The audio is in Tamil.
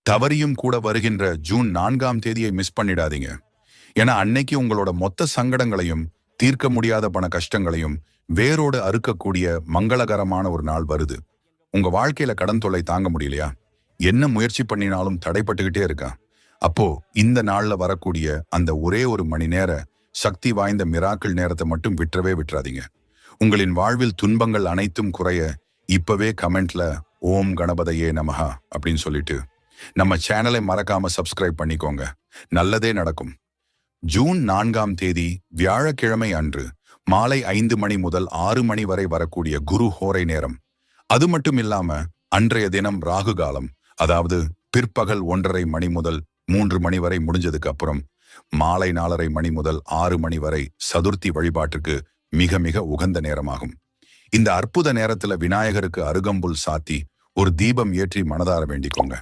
தவறியும் கூட வருகின்ற ஜூன் 4ஆம் தேதியை மிஸ் பண்ணிடாதீங்க. ஏன்னா அன்னைக்கு உங்களோட மொத்த சங்கடங்களையும் தீர்க்க முடியாத பண கஷ்டங்களையும் வேரோடு அறுக்கக்கூடிய மங்களகரமான ஒரு நாள் வருது. உங்க வாழ்க்கையில கடன் தொல்லை தாங்க முடியலையா? என்ன முயற்சி பண்ணினாலும் தடைப்பட்டுக்கிட்டே இருக்கா? அப்போ இந்த நாள்ல வரக்கூடிய அந்த ஒரே ஒரு மணி நேர சக்தி வாய்ந்த மிராக்கிள் நேரத்தை மட்டும் விட்டுறாதீங்க. உங்களின் வாழ்வில் துன்பங்கள் அனைத்தும் குறைய இப்பவே கமெண்ட்ல ஓம் கணபதையே நமஹா அப்படின்னு சொல்லிட்டு நம்ம சேனலை மறக்காம சப்ஸ்கிரைப் பண்ணிக்கோங்க. நல்லதே நடக்கும். ஜூன் 4ஆம் தேதி வியாழக்கிழமை அன்று மாலை 5 மணி முதல் 6 மணி வரை வரக்கூடிய குரு ஹோரை நேரம். அது மட்டும் இல்லாம அன்றைய தினம் ராகு காலம், அதாவது பிற்பகல் 1:30 மணி முதல் 3 மணி வரை முடிஞ்சதுக்கு அப்புறம் மாலை 4:30 மணி முதல் 6 மணி வரை சதுர்த்தி வழிபாட்டிற்கு மிக மிக உகந்த நேரமாகும். இந்த அற்புத நேரத்துல விநாயகருக்கு அருகம்புல் சாத்தி ஒரு தீபம் ஏற்றி மனதார வேண்டிக்கோங்க.